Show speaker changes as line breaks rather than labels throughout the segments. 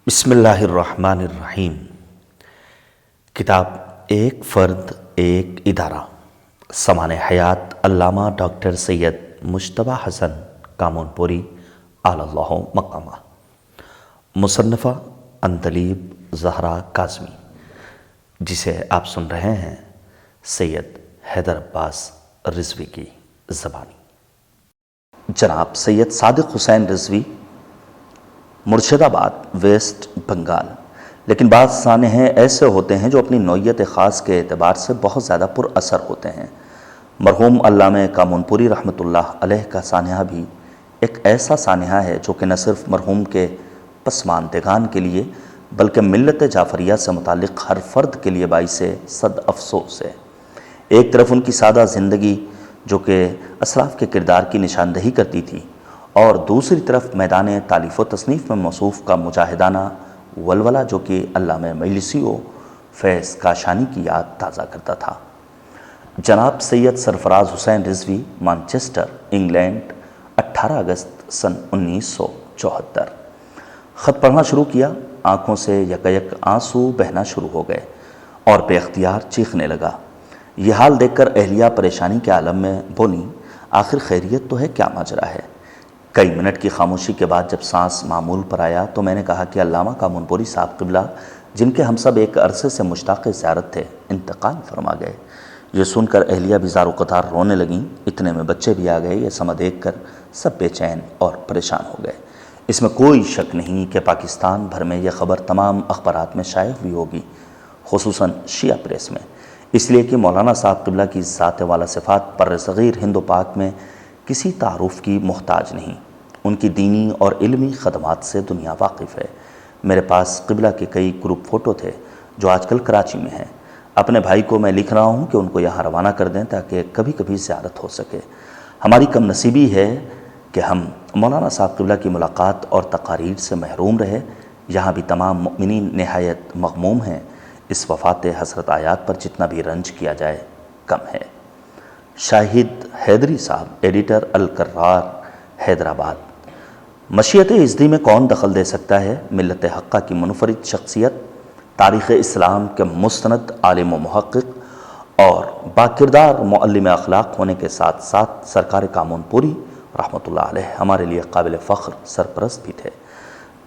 بسم اللہ الرحمن الرحیم۔ کتاب ایک فرد ایک ادارہ، سامان حیات علامہ ڈاکٹر سید مجتبیٰ حسن کامون-پوری اعلی اللہ مقامہ، مصنفہ عندلیب زہرا کاظمی، جسے آپ سن رہے ہیں سید حیدر عباس رضوی کی زبانی۔ جناب سید صادق حسین رضوی، مرشد آباد، ویسٹ بنگال۔ لیکن بعض سانحے ایسے ہوتے ہیں جو اپنی نوعیت خاص کے اعتبار سے بہت زیادہ پر اثر ہوتے ہیں۔ مرحوم علامہ کامون-پوری رحمۃ اللہ علیہ کا سانحہ بھی ایک ایسا سانحہ ہے جو کہ نہ صرف مرحوم کے پسماندگان کے لیے بلکہ ملت جعفریہ سے متعلق ہر فرد کے لیے باعث صد افسوس ہے۔ ایک طرف ان کی سادہ زندگی جو کہ اسلاف کے کردار کی نشاندہی کرتی تھی، اور دوسری طرف میدان تالیف و تصنیف میں موصوف کا مجاہدانہ ولولہ جو کہ علامہ مجلسی و فیض کاشانی کی یاد تازہ کرتا تھا۔ جناب سید سرفراز حسین رضوی، مانچسٹر، انگلینڈ، 18 اگست سن 1974۔ خط پڑھنا شروع کیا، آنکھوں سے یکایک آنسو بہنا شروع ہو گئے اور بے اختیار چیخنے لگا۔ یہ حال دیکھ کر اہلیہ پریشانی کے عالم میں بولی، آخر خیریت تو ہے، کیا ماجرا ہے؟ کئی منٹ کی خاموشی کے بعد جب سانس معمول پر آیا تو میں نے کہا کہ علامہ کامون-پوری صاحب قبلہ، جن کے ہم سب ایک عرصے سے مشتاق زیارت تھے، انتقال فرما گئے۔ یہ سن کر اہلیہ بھی زار و قطار رونے لگیں، اتنے میں بچے بھی آ گئے۔ یہ سما دیکھ کر سب بے چین اور پریشان ہو گئے۔ اس میں کوئی شک نہیں کہ پاکستان بھر میں یہ خبر تمام اخبارات میں شائع ہوئی ہوگی، خصوصاً شیعہ پریس میں، اس لیے کہ مولانا صاحب قبلہ کی ذات والا صفات پر صغیر ہند و پاک میں کسی تعارف کی محتاج نہیں۔ ان کی دینی اور علمی خدمات سے دنیا واقف ہے۔ میرے پاس قبلہ کے کئی گروپ فوٹو تھے جو آج کل کراچی میں ہیں۔ اپنے بھائی کو میں لکھ رہا ہوں کہ ان کو یہاں روانہ کر دیں تاکہ کبھی کبھی زیارت ہو سکے۔ ہماری کم نصیبی ہے کہ ہم مولانا صاحب قبلہ کی ملاقات اور تقاریر سے محروم رہے۔ یہاں بھی تمام مؤمنین نہایت مغموم ہیں۔ اس وفات حضرت آیات پر جتنا بھی رنج کیا جائے کم ہے۔ شاہد حیدری صاحب، ایڈیٹر القرار، حیدرآباد۔ مشیت ازدی میں کون دخل دے سکتا ہے؟ ملت حقہ کی منفرد شخصیت، تاریخ اسلام کے مستند عالم و محقق اور باکردار معلم اخلاق ہونے کے ساتھ ساتھ سرکار کامون-پوری رحمۃ اللہ علیہ ہمارے لیے قابل فخر سرپرست بھی تھے۔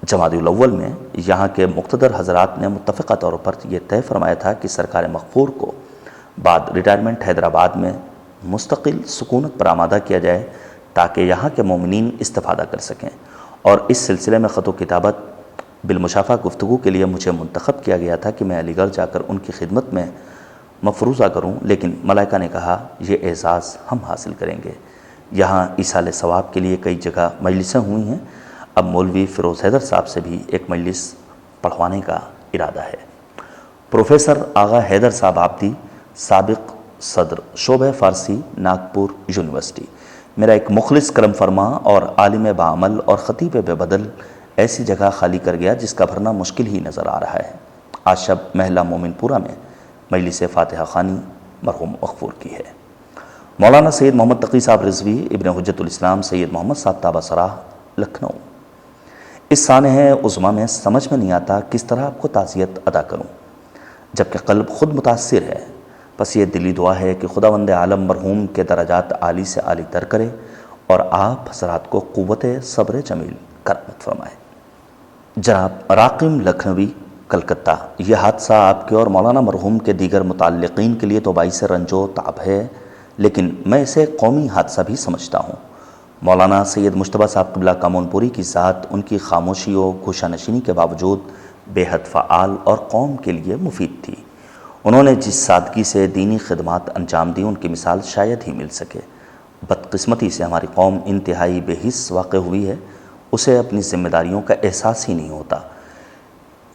جمادی الاول میں یہاں کے مقتدر حضرات نے متفقہ طور پر یہ طے فرمایا تھا کہ سرکار مغفور کو بعد ریٹائرمنٹ حیدرآباد میں مستقل سکونت پر آمادہ کیا جائے تاکہ یہاں کے مومنین استفادہ کر سکیں، اور اس سلسلے میں خط و کتابت بالمشافہ گفتگو کے لیے مجھے منتخب کیا گیا تھا کہ میں علی گڑھ جا کر ان کی خدمت میں مفروضہ کروں، لیکن ملائکہ نے کہا یہ اعزاز ہم حاصل کریں گے۔ یہاں ایصال ثواب کے لیے کئی جگہ مجلسیں ہوئی ہیں، اب مولوی فیروز حیدر صاحب سے بھی ایک مجلس پڑھوانے کا ارادہ ہے۔ پروفیسر آغا حیدر صاحب آبدی، سابق صدر شعبہ فارسی، ناگپور یونیورسٹی، میرا ایک مخلص کرم فرما اور عالم بعمل اور خطیب بے بدل ایسی جگہ خالی کر گیا جس کا بھرنا مشکل ہی نظر آ رہا ہے۔ آج شب محلہ مومن پورہ میں مجلس فاتحہ خوانی مرحوم مغفور کی ہے۔ مولانا سید محمد تقی صاحب رضوی، ابن حجت الاسلام سید محمد صاحب تابہ سراہ، لکھنؤ۔ اس سانحہ عظمیٰ میں سمجھ میں نہیں آتا کس طرح آپ کو تعزیت ادا کروں، جبکہ قلب خود متاثر ہے۔ بس یہ دلی دعا ہے کہ خداوند عالم مرحوم کے درجات عالی سے عالی تر کرے اور آپ حضرات کو قوت صبر جمیل کرامت فرمائے۔ جناب راقم لکھنوی، کلکتہ۔ یہ حادثہ آپ کے اور مولانا مرحوم کے دیگر متعلقین کے لیے تو باعث رنج و تعب ہے، لیکن میں اسے قومی حادثہ بھی سمجھتا ہوں۔ مولانا سید مجتبیٰ صاحب قبلہ کامون-پوری کی ذات ان کی خاموشی و گوشہ نشینی کے باوجود بے حد فعال اور قوم کے لیے مفید تھی۔ انہوں نے جس سادگی سے دینی خدمات انجام دی، ان کی مثال شاید ہی مل سکے۔ بدقسمتی سے ہماری قوم انتہائی بے حس واقع ہوئی ہے، اسے اپنی ذمہ داریوں کا احساس ہی نہیں ہوتا۔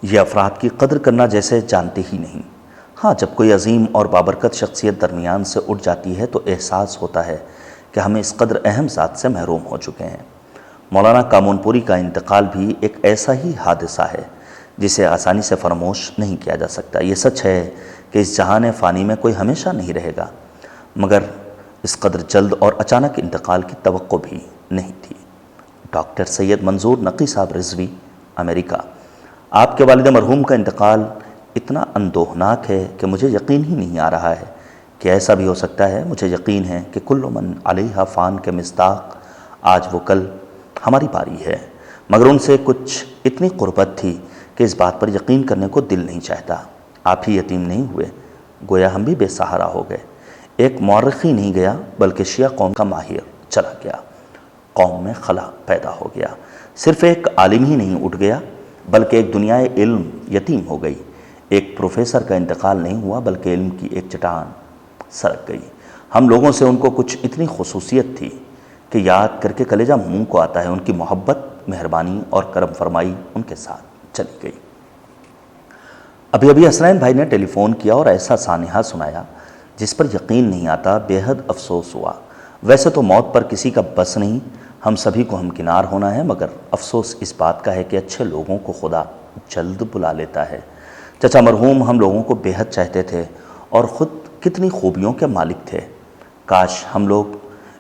یہ افراد کی قدر کرنا جیسے جانتے ہی نہیں۔ ہاں، جب کوئی عظیم اور بابرکت شخصیت درمیان سے اٹھ جاتی ہے تو احساس ہوتا ہے کہ ہم اس قدر اہم ذات سے محروم ہو چکے ہیں۔ مولانا کامون-پوری کا انتقال بھی ایک ایسا ہی حادثہ ہے جسے آسانی سے فراموش نہیں کیا جا سکتا۔ یہ سچ ہے کہ اس جہان فانی میں کوئی ہمیشہ نہیں رہے گا، مگر اس قدر جلد اور اچانک انتقال کی توقع بھی نہیں تھی۔ ڈاکٹر سید منظور نقی صاحب رضوی، امریکہ۔ آپ کے والد مرحوم کا انتقال اتنا اندوہناک ہے کہ مجھے یقین ہی نہیں آ رہا ہے کہ ایسا بھی ہو سکتا ہے۔ مجھے یقین ہے کہ کل من علیہا فان کے مصداق آج وہ کل ہماری باری ہے، مگر ان سے کچھ اتنی قربت تھی کہ اس بات پر یقین کرنے کو دل نہیں چاہتا۔ آپ ہی یتیم نہیں ہوئے، گویا ہم بھی بے سہارا ہو گئے۔ ایک مورخ ہی نہیں گیا بلکہ شیعہ قوم کا ماہر چلا گیا، قوم میں خلا پیدا ہو گیا۔ صرف ایک عالم ہی نہیں اٹھ گیا بلکہ ایک دنیائے علم یتیم ہو گئی۔ ایک پروفیسر کا انتقال نہیں ہوا بلکہ علم کی ایک چٹان سرک گئی۔ ہم لوگوں سے ان کو کچھ اتنی خصوصیت تھی کہ یاد کر کے کلیجہ منہ کو آتا ہے۔ ان کی محبت، مہربانی اور کرم فرمائی ان کے ساتھ چلی گئی۔ ابھی ابھی حسنین بھائی نے ٹیلی فون کیا اور ایسا سانحہ سنایا جس پر یقین نہیں آتا، بے حد افسوس ہوا۔ ویسے تو موت پر کسی کا بس نہیں، ہم سبھی کو ہمکنار ہونا ہے، مگر افسوس اس بات کا ہے کہ اچھے لوگوں کو خدا جلد بلا لیتا ہے۔ چچا مرحوم ہم لوگوں کو بے حد چاہتے تھے اور خود کتنی خوبیوں کے مالک تھے۔ کاش ہم لوگ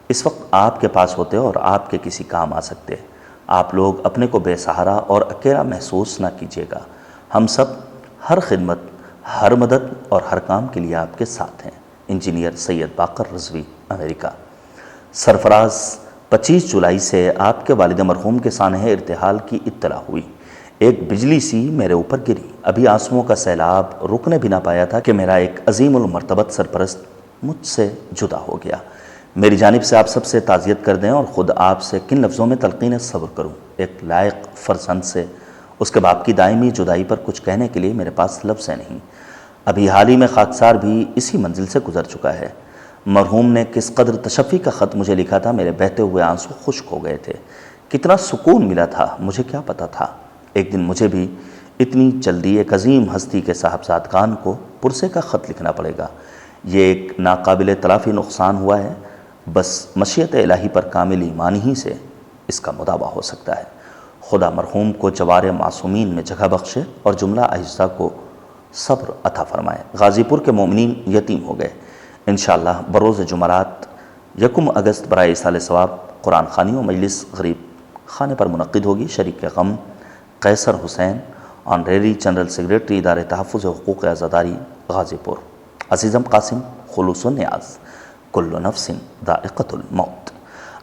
اس وقت آپ کے پاس ہوتے اور آپ کے کسی کام آ سکتے۔ آپ لوگ اپنے کو بے سہارا اور اکیلا محسوس نہ کیجیے گا۔ ہم سب ہر خدمت، ہر مدد اور ہر کام کے لیے آپ کے ساتھ ہیں۔ انجینئر سید باقر رضوی، امریکہ۔ سرفراز 25 جولائی سے آپ کے والد مرحوم کے سانحہ ارتحال کی اطلاع ہوئی۔ ایک بجلی سی میرے اوپر گری۔ ابھی آنسوؤں کا سیلاب رکنے بھی نہ پایا تھا کہ میرا ایک عظیم المرتبت سرپرست مجھ سے جدا ہو گیا۔ میری جانب سے آپ سب سے تعزیت کر دیں اور خود آپ سے کن لفظوں میں تلقین صبر کروں۔ ایک لائق فرزند سے اس کے باپ کی دائمی جدائی پر کچھ کہنے کے لیے میرے پاس لفظ نہیں۔ ابھی حال ہی میں خاکسار بھی اسی منزل سے گزر چکا ہے۔ مرحوم نے کس قدر تشفی کا خط مجھے لکھا تھا، میرے بہتے ہوئے آنسو خشک ہو گئے تھے۔ کتنا سکون ملا تھا، مجھے کیا پتا تھا ایک دن مجھے بھی اتنی جلدی ایک عظیم ہستی کے صاحبزادگان کو پرسے کا خط لکھنا پڑے گا۔ یہ ایک ناقابل تلافی نقصان ہوا ہے، بس مشیت الہی پر کامل ایمان ہی سے اس کا مداوع ہو سکتا ہے۔ خدا مرحوم کو جوار معصومین میں جگہ بخشے اور جملہ اجزاء کو صبر عطا فرمائے۔ غازی پور کے مومنین یتیم ہو گئے۔ انشاءاللہ بروز جمعرات 1 اگست برائے ایصال ثواب قرآن خوانی و مجلس غریب خانے پر منعقد ہوگی۔ شریک غم قیصر حسین، آنریری جنرل سیکریٹری ادارے تحفظ حقوق عزاداری غازی پور۔ عزیزم قاسم، خلوص و نیاز، کل نفس ذائقۃ الموت۔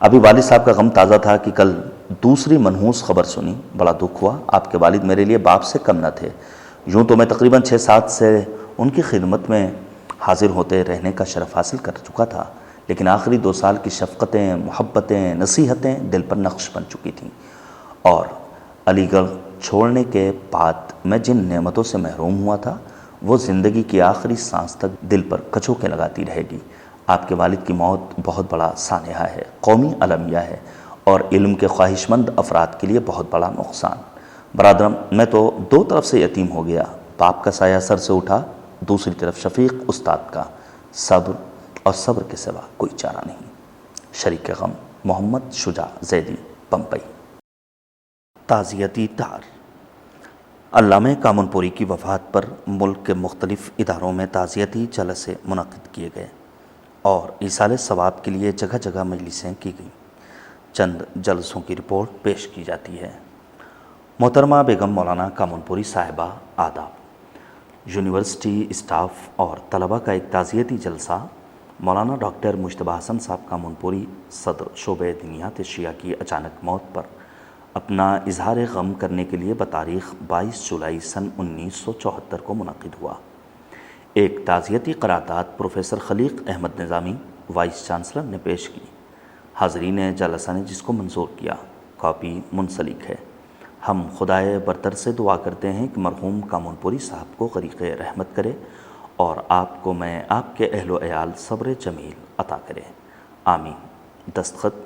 ابھی والد صاحب کا غم تازہ تھا کہ کل دوسری منحوس خبر سنی، بڑا دکھ ہوا۔ آپ کے والد میرے لیے باپ سے کم نہ تھے۔ یوں تو میں تقریباً 6-7 سے ان کی خدمت میں حاضر ہوتے رہنے کا شرف حاصل کر چکا تھا، لیکن آخری 2 سال کی شفقتیں، محبتیں، نصیحتیں دل پر نقش بن چکی تھیں، اور علی گڑھ چھوڑنے کے بعد میں جن نعمتوں سے محروم ہوا تھا وہ زندگی کی آخری سانس تک دل پر کچوکیں لگاتی رہے گی۔ آپ کے والد کی موت بہت بڑا سانحہ ہے، قومی المیہ ہے اور علم کے خواہش مند افراد کے لیے بہت بڑا نقصان۔ برادرم، میں تو 2 طرف سے یتیم ہو گیا۔ باپ کا سایہ سر سے اٹھا، دوسری طرف شفیق استاد کا۔ صبر اور صبر کے سوا کوئی چارہ نہیں۔ شریک غم محمد شجاع زیدی، پمپئی۔ تعزیتی تار۔ علامہ کامن پوری کی وفات پر ملک کے مختلف اداروں میں تعزیتی جلسے منعقد کیے گئے اور ایصال ثواب کے لیے جگہ جگہ مجلسیں کی گئیں۔ چند جلسوں کی رپورٹ پیش کی جاتی ہے۔ محترمہ بیگم مولانا کامن پوری صاحبہ، آداب۔ یونیورسٹی اسٹاف اور طلباء کا ایک تعزیتی جلسہ مولانا ڈاکٹر مجتبیٰ حسن صاحب کامن پوری صدر شعبہ دینیات شیعہ کی اچانک موت پر اپنا اظہار غم کرنے کے لیے بتاریخ 22 جولائی سن 1974 کو منعقد ہوا۔ ایک تعزیتی قرارداد پروفیسر خلیق احمد نظامی، وائس چانسلر نے پیش کی۔ حاضرین جلسہ نے جس کو منظور کیا، کاپی منسلک ہے۔ ہم خدائے برتر سے دعا کرتے ہیں کہ مرحوم کامن پوری صاحب کو غریق رحمت کرے اور آپ کو میں آپ کے اہل و عیال صبر جمیل عطا کرے، آمین۔ دستخط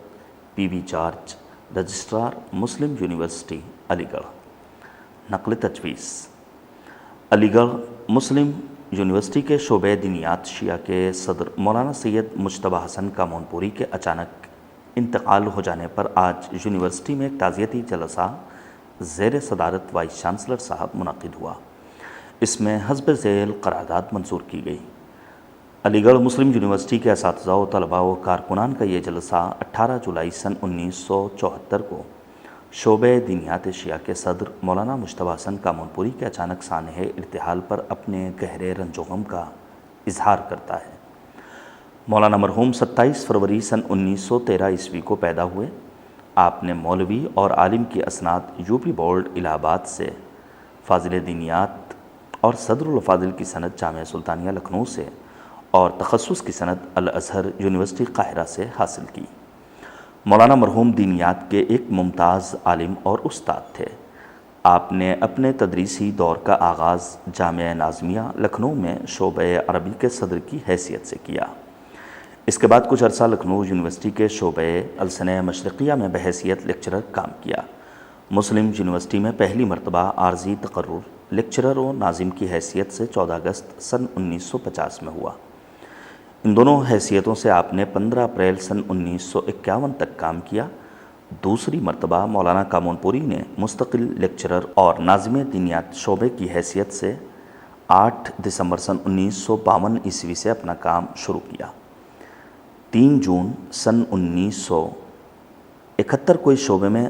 پی وی جارج، رجسٹرار مسلم یونیورسٹی علی گڑھ۔ نقل تجویز: علی گڑھ مسلم یونیورسٹی کے شعبہ دینیات شیعہ کے صدر مولانا سید مجتبیٰ حسن کامن پوری کے اچانک انتقال ہو جانے پر آج یونیورسٹی میں ایک تعزیتی جلسہ زیر صدارت وائس چانسلر صاحب منعقد ہوا۔ اس میں حسب ذیل قرارداد منظور کی گئی۔ علی گڑھ مسلم یونیورسٹی کے اساتذہ و طلباء و کارکنان کا یہ جلسہ 18 جولائی سن 1974 کو شعبہ دینیات شیعہ کے صدر مولانا مجتبی حسن کامون کے اچانک سانحہ ارتحال پر اپنے گہرے رنج و غم کا اظہار کرتا ہے۔ مولانا مرحوم 27 فروری سن 1913 عیسوی کو پیدا ہوئے۔ آپ نے مولوی اور عالم کی اسناد یو پی بورڈ الہ آباد سے، فاضل دینیات اور صدر الفاضل کی سند جامعہ سلطانیہ لکھنؤ سے اور تخصص کی سند الازہر یونیورسٹی قاہرہ سے حاصل کی۔ مولانا مرحوم دینیات کے ایک ممتاز عالم اور استاد تھے۔ آپ نے اپنے تدریسی دور کا آغاز جامعہ ناظمیہ لکھنؤ میں شعبہ عربی کے صدر کی حیثیت سے کیا۔ اس کے بعد کچھ عرصہ لکھنؤ یونیورسٹی کے شعبہ السنہ مشرقیہ میں بحیثیت لیکچرر کام کیا۔ مسلم یونیورسٹی میں پہلی مرتبہ عارضی تقرر لیکچرر و ناظم کی حیثیت سے 14 اگست سن 1950 میں ہوا۔ ان دونوں حیثیتوں سے آپ نے 15 اپریل سن 1951 تک کام کیا۔ دوسری مرتبہ مولانا کامون پوری نے مستقل لیکچرر اور ناظم دینیات شعبے کی حیثیت سے 8 دسمبر سن 1952 عیسوی سے اپنا کام شروع کیا۔ 3 جون سن 1971 کو اس شعبے میں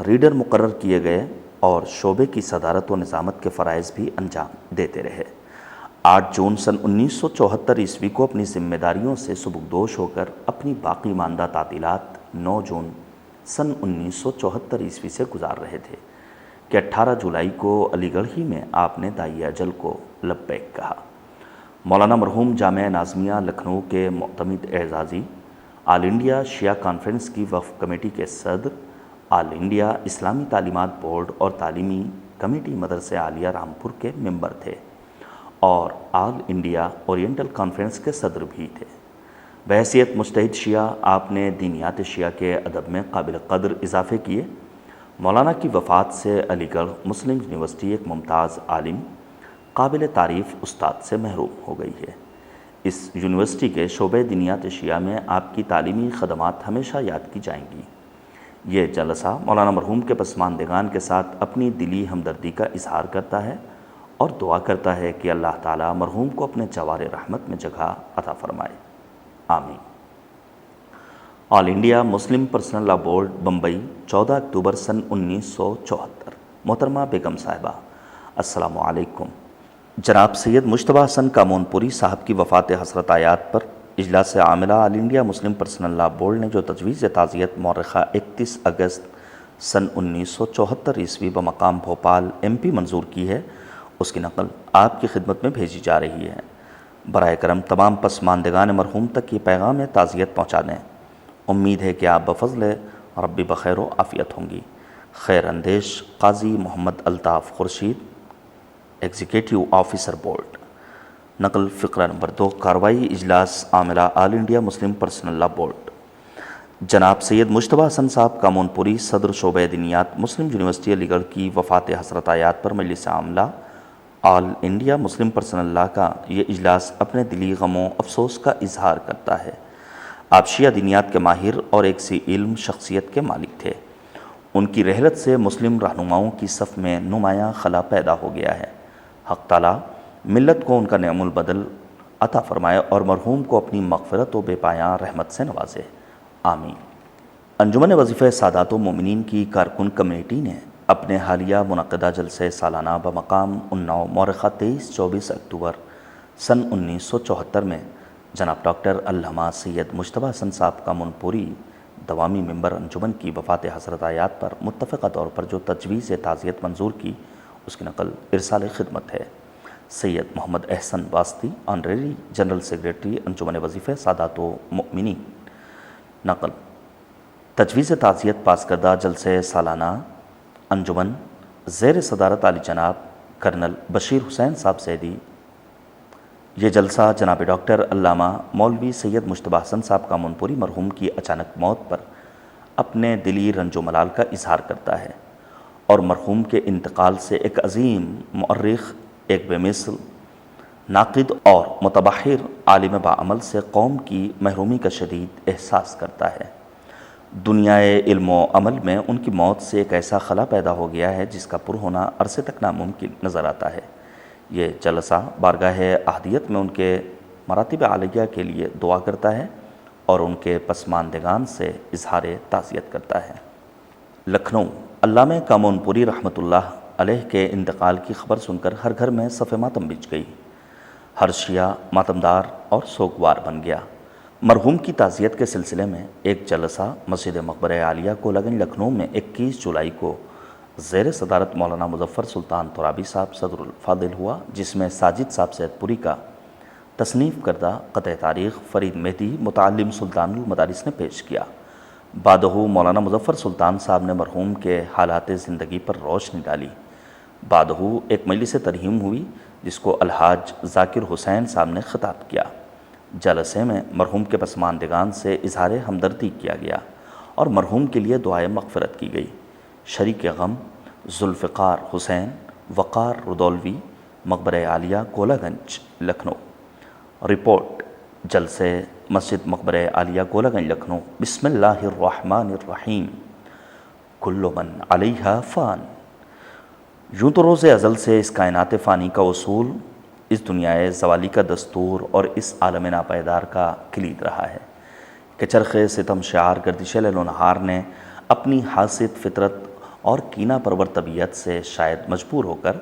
ریڈر مقرر کیے گئے اور شعبے کی صدارت و نظامت کے فرائض بھی انجام دیتے رہے۔ 8 جون سن 1974 عیسوی کو اپنی ذمہ داریوں سے سبکدوش ہو کر اپنی باقی ماندہ تعطیلات 9 جون سن 1974 عیسوی سے گزار رہے تھے کہ 18 جولائی کو علی گڑھ ہی میں آپ نے داعی اجل کو لبیک کہا۔ مولانا مرحوم جامعہ ناظمیہ لکھنؤ کے معتمد اعزازی، آل انڈیا شیعہ کانفرنس کی وقف کمیٹی کے صدر، آل انڈیا اسلامی تعلیمات بورڈ اور تعلیمی کمیٹی مدرسہ عالیہ رامپور کے ممبر تھے اور آل انڈیا اورینٹل کانفرنس کے صدر بھی تھے۔ بحیثیت مجتہد شیعہ آپ نے دینیات شیعہ کے ادب میں قابل قدر اضافے کیے۔ مولانا کی وفات سے علی گڑھ مسلم یونیورسٹی ایک ممتاز عالم، قابل تعریف استاد سے محروم ہو گئی ہے۔ اس یونیورسٹی کے شعبہ دینیات شیعہ میں آپ کی تعلیمی خدمات ہمیشہ یاد کی جائیں گی۔ یہ جلسہ مولانا مرحوم کے پسماندگان کے ساتھ اپنی دلی ہمدردی کا اظہار کرتا ہے اور دعا کرتا ہے کہ اللہ تعالیٰ مرحوم کو اپنے جوار رحمت میں جگہ عطا فرمائے، آمین۔ All India Muslim personal law board Bombay 14 October سن 1974۔ محترمہ بیگم صاحبہ، السلام علیکم۔ جناب سید مجتبی حسن کامون پوری صاحب کی وفات حضرت آیات پر اجلاس عاملہ all India Muslim personal law board نے جو تجویز تعزیت مورخہ 31 اگست سن 1974 عیسوی بمقام بھوپال MP منظور کی ہے، اس کی نقل آپ کی خدمت میں بھیجی جا رہی ہے۔ برائے کرم تمام پسماندگان مرحوم تک یہ پیغام تعزیت پہنچا دیں۔ امید ہے کہ آپ بفضل ربی بخیر و عافیت ہوں گی۔ خیر اندیش Qazi Mohammad Altaf Khursheed, executive officer board. نقل فقرہ نمبر 2، کارروائی اجلاس عاملہ all India Muslim personal law board. جناب سید مجتبی حسن صاحب کامون پوری صدر شعبہ دینیات مسلم یونیورسٹی علی گڑھ کی وفات حضرت آیات پر مجلس عاملہ all India Muslim personal law کا یہ اجلاس اپنے دلی غم و افسوس کا اظہار کرتا ہے۔ آپ شیعہ دینیات کے ماہر اور ایک سی علم شخصیت کے مالک تھے۔ ان کی رحلت سے مسلم رہنماؤں کی صف میں نمایاں خلا پیدا ہو گیا ہے۔ حق تعالیٰ ملت کو ان کا نعم البدل عطا فرمائے اور مرحوم کو اپنی مغفرت و بے پایاں رحمت سے نوازے، آمین۔ انجمن وظیفہ سادات و مومنین کی کارکن کمیٹی نے اپنے حالیہ منعقدہ جلسہ سالانہ بمقام اناؤ مورخہ 23-24 اکتوبر سن 1974 میں جناب ڈاکٹر علامہ سید مجتبی حسن صاحب کامون پوری دوامی ممبر انجمن کی وفات حضرت آیات پر متفقہ طور پر جو تجویز تعزیت منظور کی، اس کی نقل ارسال خدمت ہے۔ سید Muhammad Ahsan واسطی، honorary general secretary انجمن وظیفہ سادات و مؤمنین۔ نقل تجویز تعزیت پاس کردہ جلسہ سالانہ انجمن زیر صدارت عالی جناب کرنل بشیر حسین صاحب سیدی۔ یہ جلسہ جناب ڈاکٹر علامہ مولوی سید مجتبی حسن صاحب کامون پوری مرحوم کی اچانک موت پر اپنے دلی رنج و ملال کا اظہار کرتا ہے اور مرحوم کے انتقال سے ایک عظیم مؤرخ، ایک بے مثل ناقد اور متبحر عالم باعمل سے قوم کی محرومی کا شدید احساس کرتا ہے۔ دنیائے علم و عمل میں ان کی موت سے ایک ایسا خلا پیدا ہو گیا ہے جس کا پر ہونا عرصے تک ناممکن نظر آتا ہے۔ یہ جلسہ بارگاہ احدیت میں ان کے مراتب عالیہ کے لیے دعا کرتا ہے اور ان کے پسماندگان سے اظہار تعزیت کرتا ہے۔ لکھنؤ، علامہ کامون پوری رحمۃ اللہ علیہ کے انتقال کی خبر سن کر ہر گھر میں صف ماتم بچ گئی۔ ہر شیعہ ماتمدار اور سوگوار بن گیا۔ مرحوم کی تعزیت کے سلسلے میں ایک جلسہ مسجد مقبرہ عالیہ کولہ گنج لکھنؤ میں 21 جولائی کو زیر صدارت مولانا مظفر سلطان ترابی صاحب صدر الفاضل ہوا، جس میں ساجد صاحب سید پوری کا تصنیف کردہ قطع تاریخ فرید مہدی متعلم سلطان المدارس نے پیش کیا۔ بعدہ مولانا مظفر سلطان صاحب نے مرحوم کے حالات زندگی پر روشنی ڈالی۔ بعدہ ایک مجلس ترحیم ہوئی جس کو الحاج ذاکر حسین صاحب نے خطاب کیا۔ جلسے میں مرحوم کے پسماندگان سے اظہار ہمدردی کیا گیا اور مرحوم کے لیے دعائے مغفرت کی گئی۔ شریک غم ذوالفقار حسین وقار رودولوی، مقبرہ عالیہ کولہ گنج لکھنؤ۔ رپورٹ جلسے مسجد مقبرہ عالیہ کولہ گنج لکھنؤ۔ بسم اللہ الرحمن الرحیم۔ کل من علیہا فان۔ یوں تو روز ازل سے اس کائنات فانی کا اصول، اس دنیا زوالی کا دستور اور اس عالم ناپائیدار کا کلید رہا ہے کہ چرخ ستم شعار گردش لیل و نہار نے اپنی حاسد فطرت اور کینہ پرور طبیعت سے شاید مجبور ہو کر،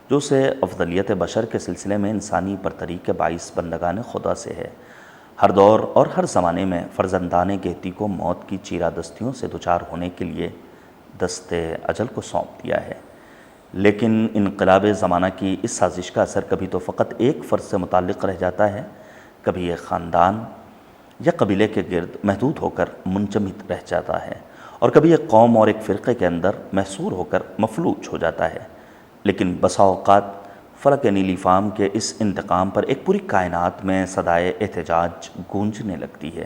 جو اسے افضلیت بشر کے سلسلے میں انسانی برتری کے باعث بندگان خدا سے ہے، ہر دور اور ہر زمانے میں فرزندان گہتی کو موت کی چیرہ دستیوں سے دوچار ہونے کے لیے دست اجل کو سونپ دیا ہے۔ لیکن انقلاب زمانہ کی اس سازش کا اثر کبھی تو فقط ایک فرد سے متعلق رہ جاتا ہے، کبھی ایک خاندان یا قبیلے کے گرد محدود ہو کر منجمد رہ جاتا ہے، اور کبھی ایک قوم اور ایک فرقے کے اندر محصور ہو کر مفلوج ہو جاتا ہے۔ لیکن بسا اوقات فلک نیلی فام کے اس انتقام پر ایک پوری کائنات میں صدائے احتجاج گونجنے لگتی ہے،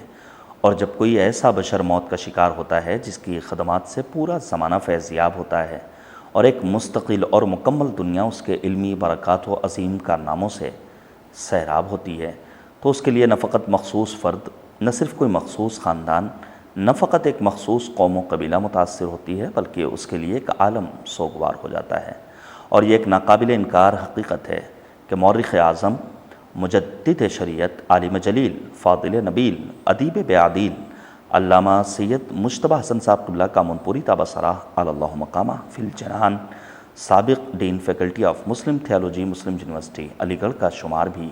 اور جب کوئی ایسا بشر موت کا شکار ہوتا ہے جس کی خدمات سے پورا زمانہ فیضیاب ہوتا ہے اور ایک مستقل اور مکمل دنیا اس کے علمی برکات و عظیم کارناموں سے سیراب ہوتی ہے، تو اس کے لیے نہ فقط مخصوص فرد، نہ صرف کوئی مخصوص خاندان، نہ فقط ایک مخصوص قوم و قبیلہ متاثر ہوتی ہے، بلکہ اس کے لیے ایک عالم سوگوار ہو جاتا ہے۔ اور یہ ایک ناقابل انکار حقیقت ہے کہ مورخ اعظم، مجدد شریعت، عالم جلیل، فاضل نبیل، ادیب بعدیل، علامہ سید مجتبیٰ حسن صاحب قبلہ کامون پوری طابع سراہ علی اللہ مقامہ فی الجنان، سابق dean faculty of Muslim theology, Muslim university Aligarh کا شمار بھی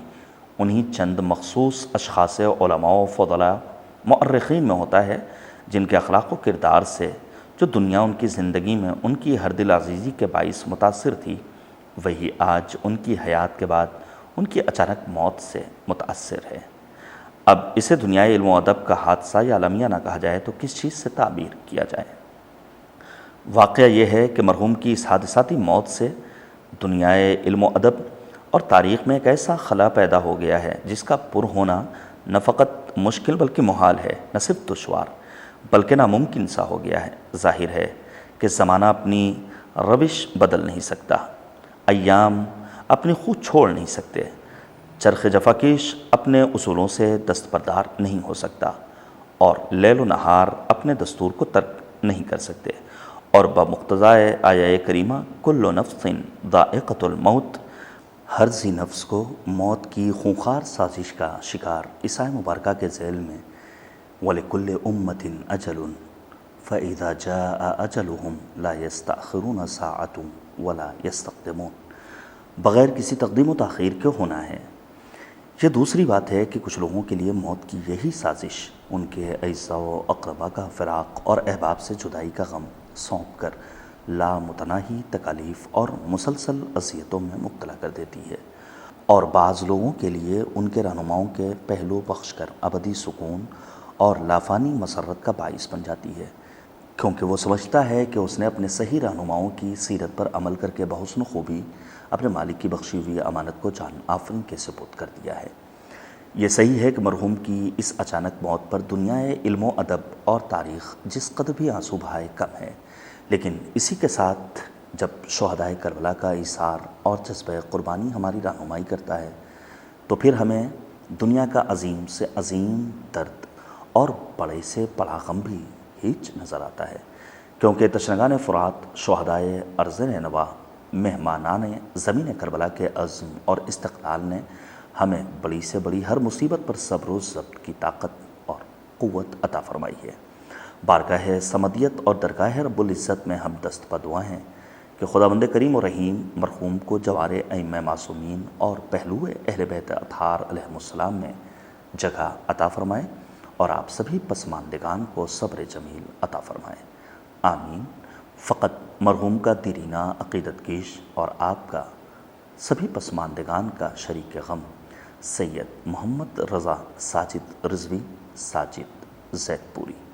انہی چند مخصوص اشخاص علماء و فضلاء مؤرخین میں ہوتا ہے جن کے اخلاق و کردار سے جو دنیا ان کی زندگی میں ان کی ہر دل عزیزی کے باعث متاثر تھی، وہی آج ان کی حیات کے بعد ان کی اچانک موت سے متاثر ہے۔ اب اسے دنیائے علم و ادب کا حادثہ یا المیہ نہ کہا جائے تو کس چیز سے تعبیر کیا جائے؟ واقعہ یہ ہے کہ مرحوم کی اس حادثاتی موت سے دنیائے علم و ادب اور تاریخ میں ایک ایسا خلا پیدا ہو گیا ہے جس کا پر ہونا نہ فقط مشکل بلکہ محال ہے، نہ صرف دشوار بلکہ ناممکن سا ہو گیا ہے۔ ظاہر ہے کہ زمانہ اپنی روش بدل نہیں سکتا، ایام اپنی خود چھوڑ نہیں سکتے، چرخ جفاکیش اپنے اصولوں سے دستبردار نہیں ہو سکتا، اور لیل و نہار اپنے دستور کو ترک نہیں کر سکتے، اور بمقتضائے آیہ کریمہ کل نفس ذائقۃ الموت، ہر ذی نفس کو موت کی خونخوار سازش کا شکار اس آیہ مبارکہ کے ذیل میں وَلِكُلِّ أُمَّةٍ أَجَلٌ فَإِذَا جَاءَ أَجَلُهُمْ لَا يَسْتَأْخِرُونَ سَاعَةً وَلَا يَسْتَقْدِمُونَ، بغیر کسی تقدیم و تاخیر کے ہونا ہے۔ یہ دوسری بات ہے کہ کچھ لوگوں کے لیے موت کی یہی سازش ان کے اعزاء و اقربا کا فراق اور احباب سے جدائی کا غم سونپ کر لامتناہی تکالیف اور مسلسل اذیتوں میں مبتلا کر دیتی ہے، اور بعض لوگوں کے لیے ان کے رہنماؤں کے پہلو بخش کر ابدی سکون اور لافانی مسرت کا باعث بن جاتی ہے، کیونکہ وہ سمجھتا ہے کہ اس نے اپنے صحیح رہنماؤں کی سیرت پر عمل کر کے بحسن خوبی اپنے مالک کی بخشی ہوئی امانت کو جان آفرین کے سپرد کر دیا ہے۔ یہ صحیح ہے کہ مرحوم کی اس اچانک موت پر دنیائے علم و ادب اور تاریخ جس قدر بھی آنسو بہائے کم ہے، لیکن اسی کے ساتھ جب شہدائے کربلا کا ایثار اور جذبہ قربانی ہماری رہنمائی کرتا ہے تو پھر ہمیں دنیا کا عظیم سے عظیم درد اور بڑے سے بڑا غم بھی ہیچ نظر آتا ہے، کیونکہ تشنگان فرات، شہدائے ارض نینوا، مہمانان زمین کربلا کے عزم اور استقلال نے ہمیں بڑی سے بڑی ہر مصیبت پر صبر و ضبط کی طاقت اور قوت عطا فرمائی ہے۔ بارگاہ صمدیت اور درگاہ رب العزت میں ہم دست بدعا ہیں کہ خداوند کریم و رحیم مرحوم کو جوار ائمہ معصومین اور پہلو اہل بیت اطہار علیہم السلام میں جگہ عطا فرمائے اور آپ سبھی پسماندگان کو صبر جمیل عطا فرمائے، آمین۔ فقط مرحوم کا دیرینہ عقیدت کیش اور آپ کا سبھی پسماندگان کا شریک غم سید محمد رضا ساجد رضوی ساجد زید پوری۔